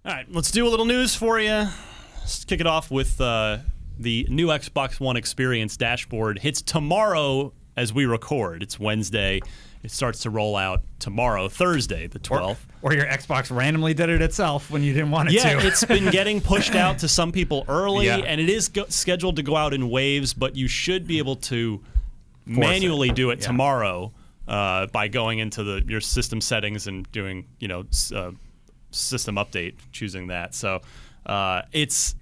All right, let's do a little news for you. Let's kick it off with the new Xbox One Experience dashboard. Hits tomorrow as we record. It's Wednesday. It starts to roll out tomorrow, Thursday, the 12th. Or your Xbox randomly did it itself when you didn't want it to. Yeah, it's been getting pushed out to some people early, and it is scheduled to go out in waves, but you should be able to manually do it tomorrow by going into your system settings and doing, system update, choosing that. So it's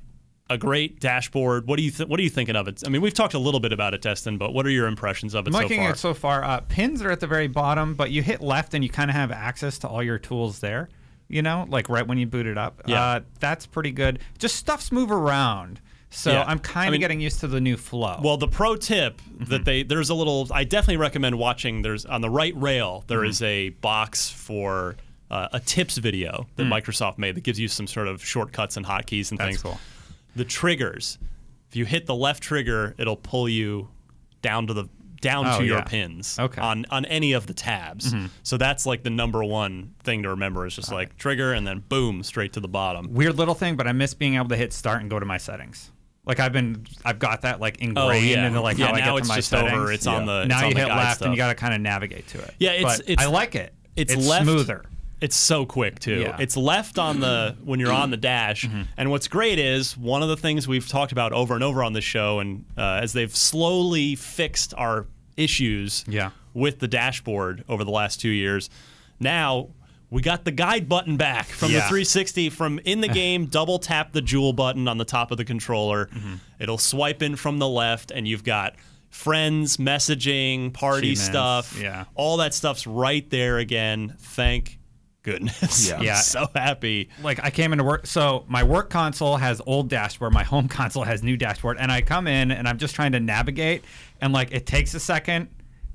a great dashboard. What are you thinking of it? I mean, we've talked a little bit about it, Destin, but what are your impressions of it so far? I'm liking it so far. Pins are at the very bottom, but you hit left and you kind of have access to all your tools there, like right when you boot it up. Yeah. That's pretty good. Just stuff's move around. So I'm kind of getting used to the new flow. Well, the pro tip that there's a little, I definitely recommend watching. There's on the right rail, there is a box for a tips video that Microsoft made that gives you some sort of shortcuts and hotkeys and things. That's cool. The triggers, if you hit the left trigger, it'll pull you down to your pins on any of the tabs. So that's like the #1 thing to remember is just like trigger and then boom, straight to the bottom. Weird little thing, but I miss being able to hit start and go to my settings. Like I've got that like ingrained into like how I get to my settings. Over. It's on the now it's on you the hit left stuff. and you got to kind of navigate to it. Yeah, I like it. It's smoother. It's so quick too. Yeah. It's left on when you're on the dash. And what's great is one of the things we've talked about over and over on this show, and as they've slowly fixed our issues with the dashboard over the last 2 years, now we got the guide button back from the 360. From in the game, double tap the jewel button on the top of the controller. It'll swipe in from the left, and you've got friends, messaging, party stuff. Yeah. All that stuff's right there again. Thank goodness. Yeah. I'm so happy. Like I came into work, so my work console has old dashboard, my home console has new dashboard, and I come in and I'm just trying to navigate, and like it takes a second,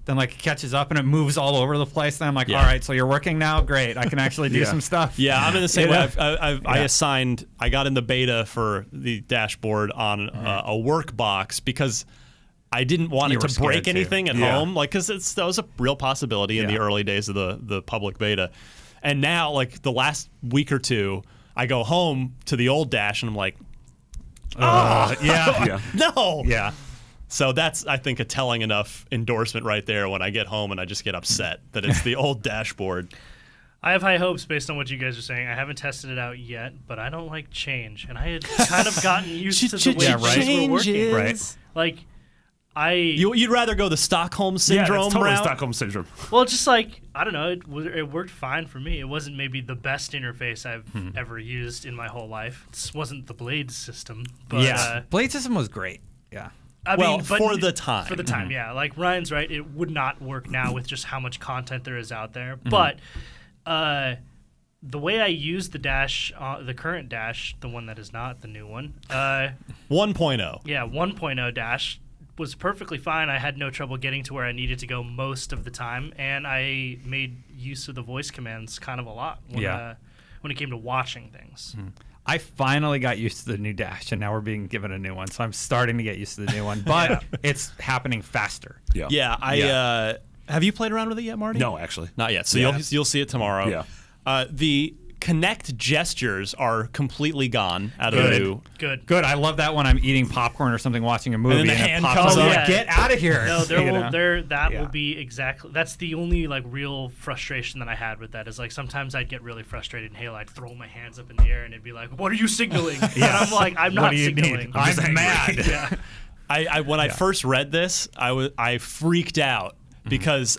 then like it catches up and it moves all over the place, and I'm like, all right, so you're working now? Great. I can actually do some stuff. Yeah, I'm in the same way. I got in the beta for the dashboard on a work box because I didn't want it to break anything at home, like because that was a real possibility in the early days of the public beta. And now, like the last week or two, I go home to the old dash and I'm like, no. Yeah. So that's, I think, a telling enough endorsement right there when I get home and I just get upset that it's the old dashboard. I have high hopes based on what you guys are saying. I haven't tested it out yet, but I don't like change. And I had kind of gotten used to the way things were working. Right. Like, You'd rather go the Stockholm Syndrome it's totally route? Stockholm Syndrome. Well, just like, I don't know, it worked fine for me. It wasn't maybe the best interface I've ever used in my whole life. This wasn't the Blade system. But, Blade system was great. Yeah. I mean, for the time. For the time, yeah. Like Ryan's right, it would not work now with just how much content there is out there. But the way I use the dash, the current dash, the one that is not the new one. 1.0. Yeah, 1.0 dash was perfectly fine. I had no trouble getting to where I needed to go most of the time, and I made use of the voice commands kind of a lot when it came to watching things. I finally got used to the new dash, and now we're being given a new one, so I'm starting to get used to the new one, but it's happening faster. Yeah, have you played around with it yet, Marty? No, actually. Not yet, so you'll see it tomorrow. Yeah. The Kinect gestures are completely gone out of the new. Good. I love that when I'm eating popcorn or something, watching a movie, and then the it hand pops comes up. up. Get out of here. No, will be exactly. That's the only like real frustration that I had with that is like sometimes I'd get really frustrated in Halo. I'd throw my hands up in the air and it'd be like, "What are you signaling?" And I'm like, "I'm not signaling. I'm mad." When I first read this, I freaked out because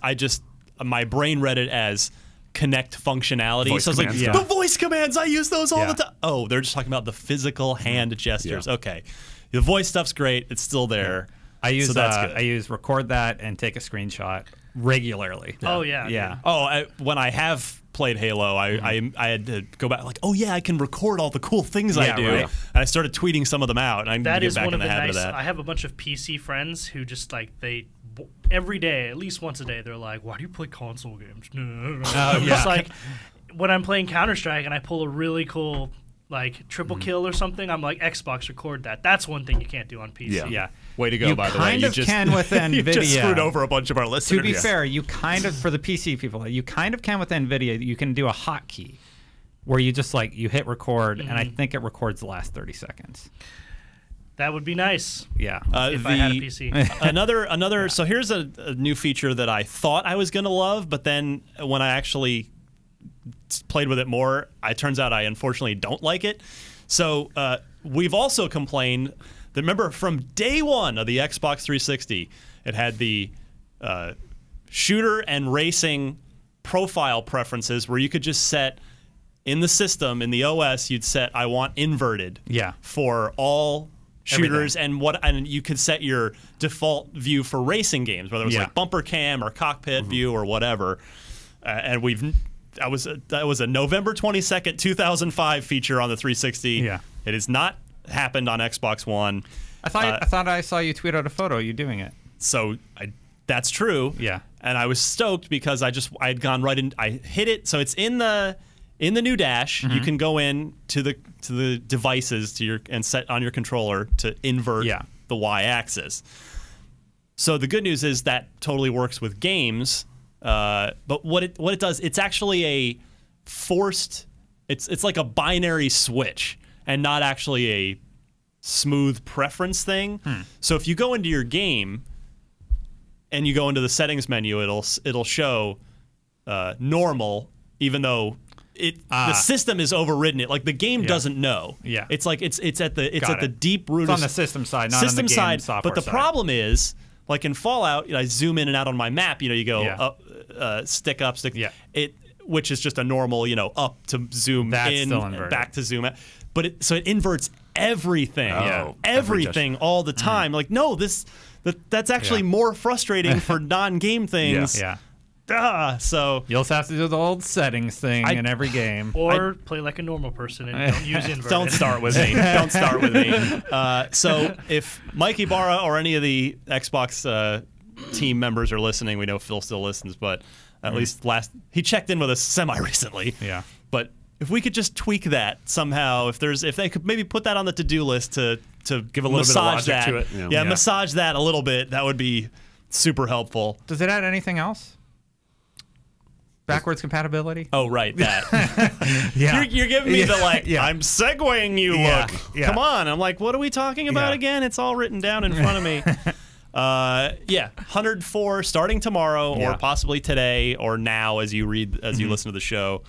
my brain read it as Kinect functionality. Voice so I was like, commands. the voice commands, I use those all the time. Oh, they're just talking about the physical hand gestures. Okay. The voice stuff's great. It's still there. I use so that's good. I use record that and take a screenshot regularly. Oh, yeah. Yeah. Oh, when I have played Halo, I had to go back like, oh, yeah, I can record all the cool things I do. Right. And I started tweeting some of them out. And I need to get back in the habit of that. I have a bunch of PC friends who just like, every day, at least once a day, they're like, "Why do you play console games?" It's like when I'm playing Counter-Strike and I pull a really cool like triple kill or something, I'm like, Xbox, record that. That's one thing you can't do on PC. Yeah. Way to go, you by the way. You can with NVIDIA. You just screwed over a bunch of our listeners. To be fair, you kind of, for the PC people, you kind of can with NVIDIA. You can do a hotkey. where you just like you hit record, and I think it records the last 30 seconds. That would be nice. Yeah. If I had a PC. Another. So here's a new feature that I thought I was gonna love, but then when I actually played with it more, it turns out I unfortunately don't like it. So we've also complained that, remember, from day one of the Xbox 360, it had the shooter and racing profile preferences where you could just set in the system, in the OS, you'd set I want inverted for all shooters, and you could set your default view for racing games, whether it was like bumper cam or cockpit view or whatever. And that was a November 22nd, 2005 feature on the 360. Yeah. It has not happened on Xbox One. I thought I saw you tweet out a photo of you doing it. So that's true. Yeah. And I was stoked because I had gone right in. I hit it. So it's in the new dash. You can go in to the devices and set on your controller to invert the Y-axis. So the good news is that totally works with games. But what it does, it's actually a forced. It's like a binary switch and not actually a smooth preference thing. So if you go into your game and you go into the settings menu, it'll show normal, even though the system is overridden it. Like the game doesn't know. Yeah. It's like it's at the deep root. It's on the system side, not on the game software But the side. problem is, like in Fallout, I zoom in and out on my map. You go up, stick up, stick. Yeah. Which is just a normal, up to zoom in, back to zoom out. But it inverts everything. Everything all the time. Like, no, that's actually more frustrating for non-game things. Yeah. So you'll just have to do the old settings thing in every game, or play like a normal person and don't use invert. Don't start with me. Don't start with me. So if Mike Ibarra or any of the Xbox team members are listening, we know Phil still listens, but at least he checked in with us semi-recently. Yeah. But if we could just tweak that somehow, if they could maybe put that on the to-do list to give a little bit of logic to it. Yeah, massage that a little bit. That would be super helpful. Does it add anything else? Backwards compatibility? Oh, right, that. You're giving me the I'm segueing you look. Yeah. Come on. I'm like, what are we talking about again? It's all written down in front of me. 104 starting tomorrow or possibly today or now as you listen to the show.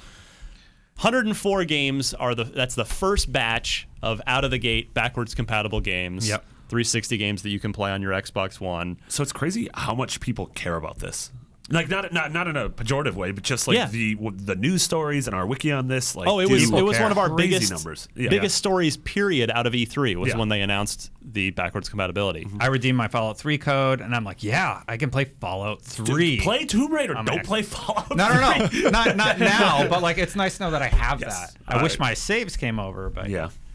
104 games that's the first batch of out of the gate backwards compatible games. Yep. 360 games that you can play on your Xbox One. So it's crazy how much people care about this. Like not in a pejorative way, but just like the news stories and our wiki on this. Like, it was one of our biggest numbers. Biggest stories period out of E3 was when they announced the backwards compatibility. I redeemed my Fallout 3 code, and I'm like, I can play Fallout 3. Dude, play Tomb Raider. Don't play Fallout 3. No, not now. But like, it's nice to know that I have that. I wish my saves came over, but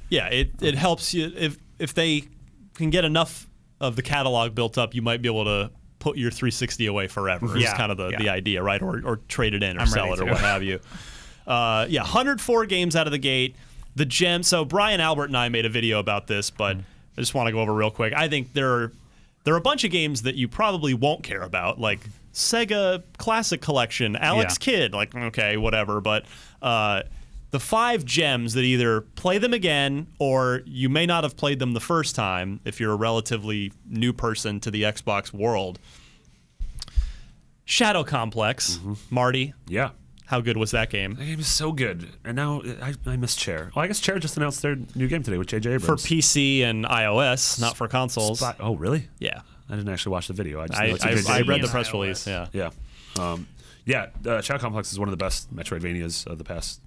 it helps you if they can get enough of the catalog built up. You might be able to put your 360 away forever. Is kind of the idea, right? Or trade it in or sell it or what have you. 104 games out of the gate. The gem. So Brian Albert and I made a video about this, but I just want to go over real quick. I think there are a bunch of games that you probably won't care about, like Sega Classic Collection, Alex Kidd, like, okay, whatever. But the 5 gems that either play them again or you may not have played them the first time if you're a relatively new person to the Xbox world. Shadow Complex, Marty. Yeah. How good was that game? That game is so good. And now I miss Chair. Well, I guess Chair just announced their new game today with J.J. Abrams. For PC and iOS, not for consoles. Oh, really? Yeah. I didn't actually watch the video. I read the press release, Yeah. Shadow Complex is one of the best Metroidvanias of the past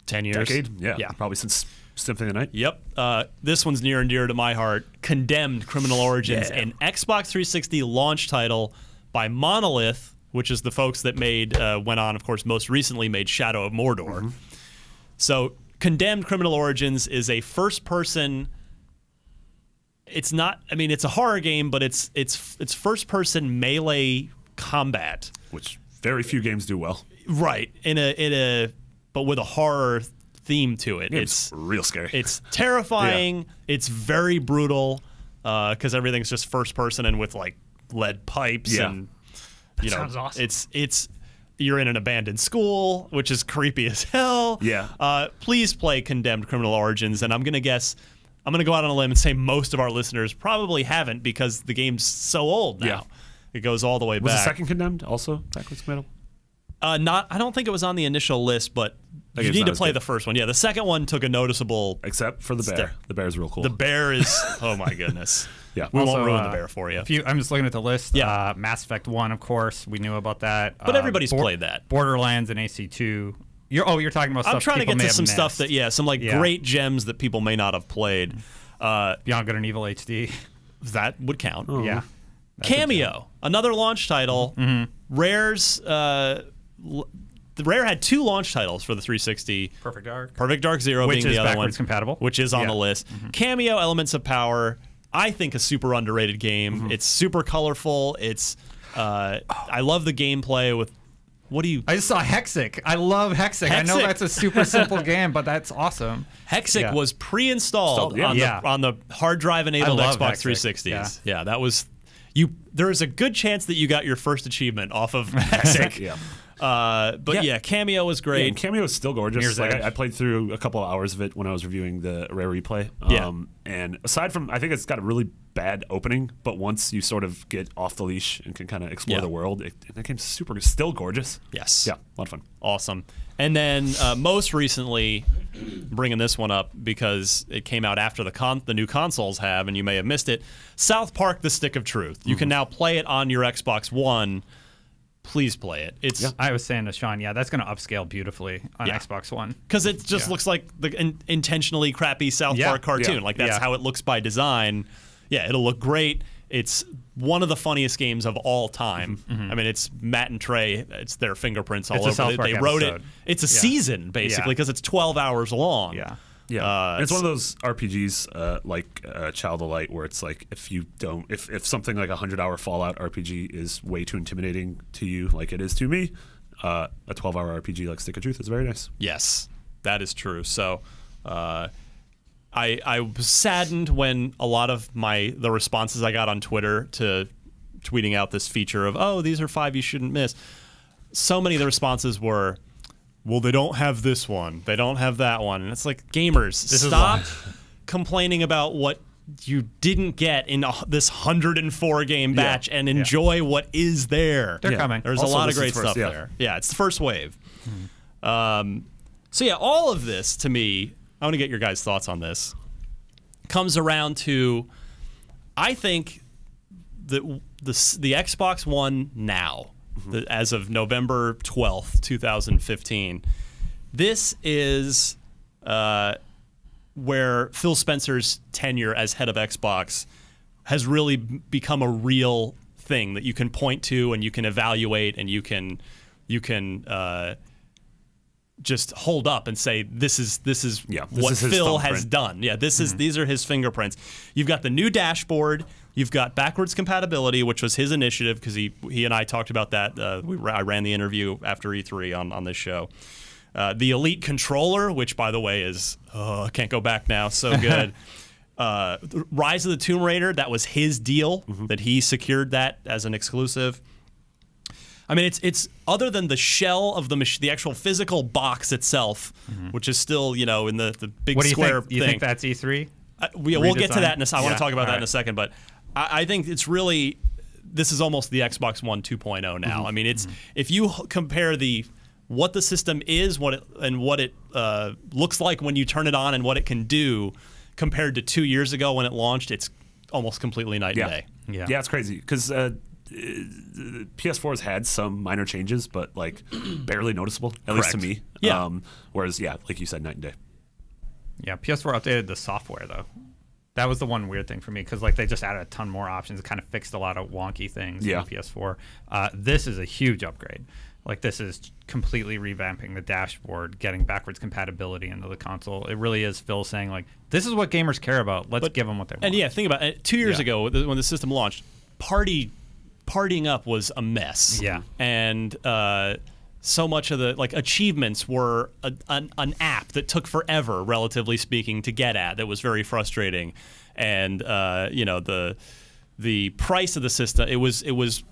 10 years. Decade? Yeah. Probably since Symphony of the Night. Yep. This one's near and dear to my heart. Condemned Criminal Origins, an Xbox 360 launch title by Monolith, which is the folks that went on, of course, most recently made Shadow of Mordor. So Condemned Criminal Origins is a first-person. It's not. I mean, it's a horror game, but it's first-person melee combat, which very few games do well. Right. But with a horror theme to it. It's real scary. It's terrifying. It's very brutal because everything's just first person and with like lead pipes and sounds awesome. It's you're in an abandoned school, which is creepy as hell. Yeah. Please play Condemned Criminal Origins, and I'm going to go out on a limb and say most of our listeners probably haven't because the game's so old now. Yeah. It goes all the way back. Was the second Condemned also backwards compatible? I don't think it was on the initial list, but you need to play the first one. Yeah, the second one took a noticeable... Except for the bear. The bear's real cool. The bear is... Oh, my goodness. Yeah. We won't ruin the bear for you. I'm just looking at the list. Yeah. Mass Effect 1, of course. We knew about that. But everybody's played that. Borderlands and AC2. You're talking about stuff I'm trying to get to some missed. stuff that, some great gems that people may not have played. Beyond Good and Evil HD. That would count. Yeah. Cameo, another launch title. Rare's... Rare had 2 launch titles for the 360. Perfect Dark Zero being the other one. Which is backwards compatible. Which is on the list. Cameo, Elements of Power, I think a super underrated game. It's super colorful. It's I love the gameplay with... What do you... I just saw Hexic. I love Hexic. I know that's a super simple game, but that's awesome. Hexic was pre-installed on the hard drive enabled Xbox 360s. Yeah, that was... There is a good chance that you got your first achievement off of Hexic. But Cameo was great. Yeah, and Cameo is still gorgeous. I played through a couple of hours of it when I was reviewing the Rare Replay. And aside from, I think it's got a really bad opening, but once you sort of get off the leash and can kind of explore the world, that game's still gorgeous. Yes. Yeah, a lot of fun. Awesome. And then most recently, bringing this one up because it came out after the new consoles have, and you may have missed it, South Park: The Stick of Truth. You can now play it on your Xbox One. Please play it. I was saying to Sean, that's going to upscale beautifully on Xbox One. Because it just looks like the intentionally crappy South Park cartoon. Like, that's how it looks by design. Yeah, it'll look great. It's one of the funniest games of all time. I mean, it's Matt and Trey. It's their fingerprints all over it. They wrote it. It's a season, basically, because it's 12 hours long. Yeah, it's one of those RPGs like Child of Light, where it's like if something like a 100-hour Fallout RPG is way too intimidating to you, like it is to me, a 12-hour RPG like Stick of Truth is very nice. Yes, that is true. So, I was saddened when a lot of the responses I got on Twitter to tweeting out this feature of these are 5 you shouldn't miss. So many of the responses were, well, they don't have this one. They don't have that one. And it's like, gamers, stop complaining about what you didn't get in this 104-game batch and enjoy what is there. They're coming. There's also a lot of great stuff there. Yeah, it's the first wave. So, all of this, to me, I want to get your guys' thoughts on this, comes around to, I think, the Xbox One now, as of November 12th, 2015. This is where Phil Spencer's tenure as head of Xbox has really become a real thing that you can point to and you can evaluate and you can just hold up and say this is what Phil has done. Yeah, these are his fingerprints. You've got the new dashboard. You've got backwards compatibility, which was his initiative because he and I talked about that. I ran the interview after E3 on this show. The Elite controller, which by the way is can't go back now, so good. Rise of the Tomb Raider, that was his deal that he secured that as an exclusive. I mean, it's other than the shell of the actual physical box itself, which is still in the big square thing. You think that's E3? We'll get to that in a second. I want to talk about that in a second, but I think it's really, this is almost the Xbox One 2.0 now. I mean, it's if you compare what the system is, what it looks like when you turn it on, and what it can do compared to 2 years ago when it launched, it's almost completely night and day. Yeah, it's crazy because PS4 has had some minor changes, but like barely noticeable, at least to me. Yeah. Whereas, like you said, night and day. Yeah, PS4 updated the software though. That was the one weird thing for me because like they just added a ton more options. It kind of fixed a lot of wonky things in PS4. This is a huge upgrade. Like this is completely revamping the dashboard, getting backwards compatibility into the console. It really is Phil saying like, this is what gamers care about. Let's give them what they want. And think about it. 2 years ago when the system launched, partying up was a mess. Yeah. And so much of the achievements were an app that took forever, relatively speaking, to get at. That was very frustrating. And the price of the system, it was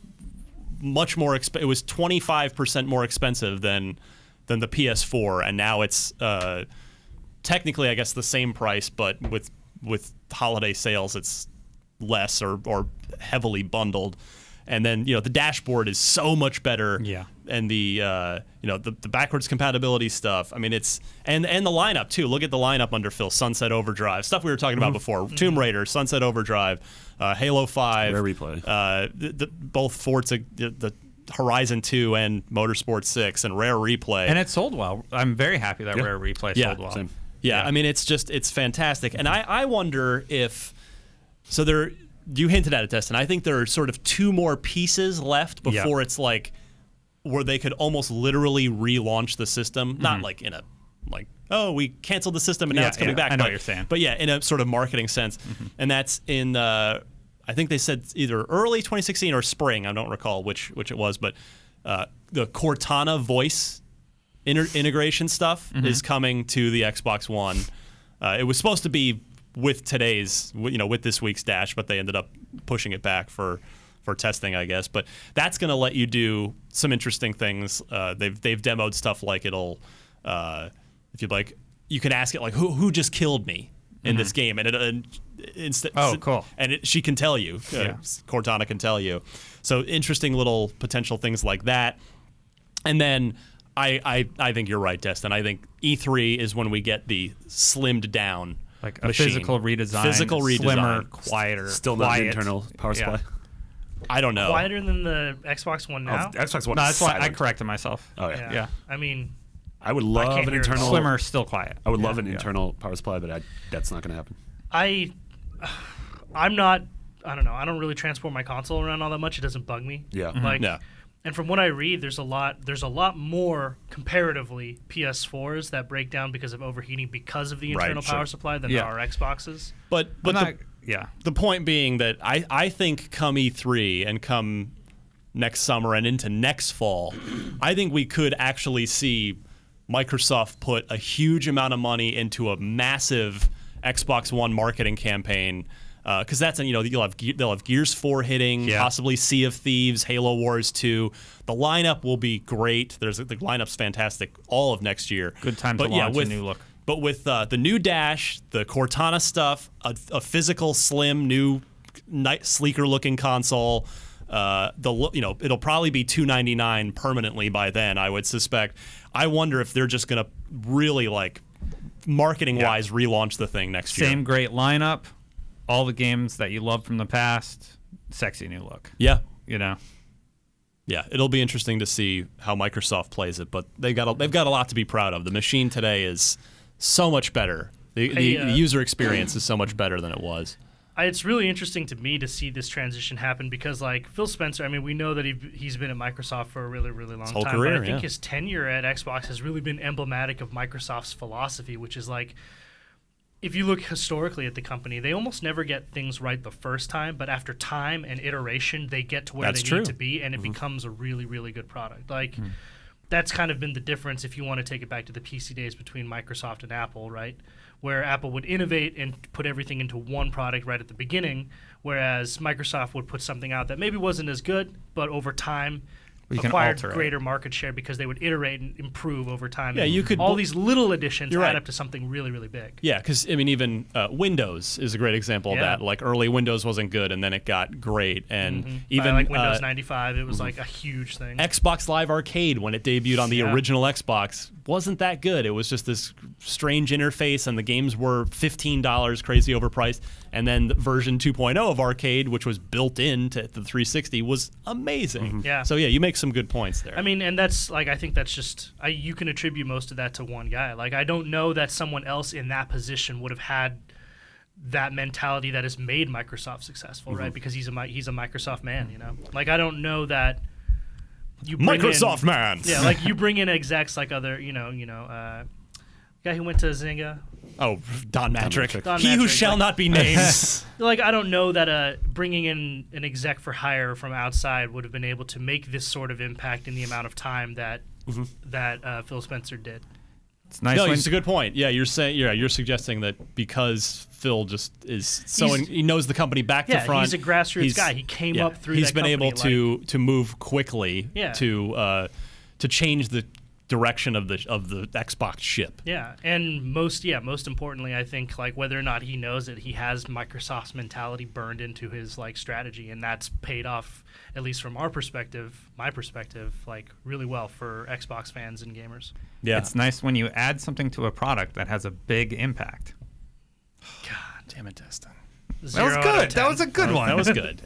much more. It was 25% more expensive than the PS4, and now it's technically, I guess, the same price, but with holiday sales, it's less or heavily bundled. And then the dashboard is so much better. Yeah. And the the backwards compatibility stuff. I mean, it's and the lineup too. Look at the lineup under Phil. Sunset Overdrive, stuff we were talking about before. Tomb Raider, Sunset Overdrive, Halo 5, Rare Replay, both Forza, the Horizon 2 and Motorsport 6, and Rare Replay. And it sold well. I'm very happy that Rare Replay sold well. Same. Yeah, I mean, it's fantastic. And I wonder if you hinted at it, Destin. I think there are sort of 2 more pieces left before it's like where they could almost literally relaunch the system. Not like in a we canceled the system and now it's coming back. I know what you're saying. But yeah, in a sort of marketing sense. And that's in I think they said either early 2016 or spring. I don't recall which it was, but the Cortana voice integration stuff is coming to the Xbox One. It was supposed to be with this week's dash, but they ended up pushing it back for testing, I guess. But that's going to let you do some interesting things. They've demoed stuff like it'll, if you'd like, you can ask it like, who just killed me in this game, and cool. And she can tell you. Cortana can tell you. So interesting little potential things like that. And then I think you're right, Destin. I think E3 is when we get the slimmed down. Like a physical redesign, slimmer, quieter. Still not the internal power supply. I don't know. Quieter than the Xbox One now? Xbox One. No, that's why I corrected myself. Oh yeah. I mean, I would love an internal slimmer, still quiet. I would love an internal power supply, but that's not going to happen. I'm not. I don't know. I don't really transport my console around all that much. It doesn't bug me. Yeah. And from what I read, there's a lot more comparatively PS4s that break down because of overheating because of the internal power supply than there are Xboxes. But the point being that I think come E3 and come next summer and into next fall, I think we could actually see Microsoft put a huge amount of money into a massive Xbox One marketing campaign. Because that's they'll have Gears 4 hitting, possibly Sea of Thieves, Halo Wars 2. The lineup will be great. The lineup's fantastic all of next year. Good time to launch a new look. But with the new dash, the Cortana stuff, a physical, slim, new, sleeker looking console. It'll probably be $299 permanently by then, I would suspect. I wonder if they're just gonna really marketing wise relaunch the thing next year. Same great lineup. All the games that you love from the past, sexy new look. Yeah. Yeah, it'll be interesting to see how Microsoft plays it, but they've got a lot to be proud of. The machine today is so much better. The user experience is so much better than it was. It's really interesting to me to see this transition happen because, Phil Spencer, I mean, we know that he's been at Microsoft for a really, really long time. Career, but I think his tenure at Xbox has really been emblematic of Microsoft's philosophy, which is if you look historically at the company, they almost never get things right the first time, but after time and iteration, they get to where they need to be, and it becomes a really, really good product. That's kind of been the difference if you want to take it back to the PC days between Microsoft and Apple, right? Where Apple would innovate and put everything into one product right at the beginning, whereas Microsoft would put something out that maybe wasn't as good, but over time acquired greater market share because they would iterate and improve over time. Yeah, you could all these little additions add up to something really, really big. Yeah, because even Windows is a great example of that. Early Windows wasn't good, and then it got great, and even by Windows 95, it was a huge thing. Xbox Live Arcade, when it debuted on the original Xbox, wasn't that good. It was just this strange interface, and the games were $15, crazy overpriced. And then the version 2.0 of Arcade, which was built into the 360, was amazing. Yeah. So you make some good points there. I mean, and that's I think that's just you can attribute most of that to one guy. I don't know that someone else in that position would have had that mentality that has made Microsoft successful, right? Because he's a Microsoft man, I don't know that you bring Microsoft man. Yeah, you bring in execs other, guy who went to Zynga. Oh, Don Matrick. Don He Matrick, who shall not be named. I don't know that bringing in an exec for hire from outside would have been able to make this sort of impact in the amount of time that Phil Spencer did. It's nice. No, it's a good point. Yeah, you're suggesting that because Phil just is he knows the company back to front. He's a grassroots guy. He came up through. He's been company, able to move quickly to change the direction of the Xbox ship. Yeah, and most importantly, I think like whether or not he knows it, he has Microsoft's mentality burned into his like strategy, and that's paid off, at least from our perspective, my perspective, like really well for Xbox fans and gamers. Yeah, it's nice when you add something to a product that has a big impact. God damn it, Destin. That was good. That was a good one. That was good.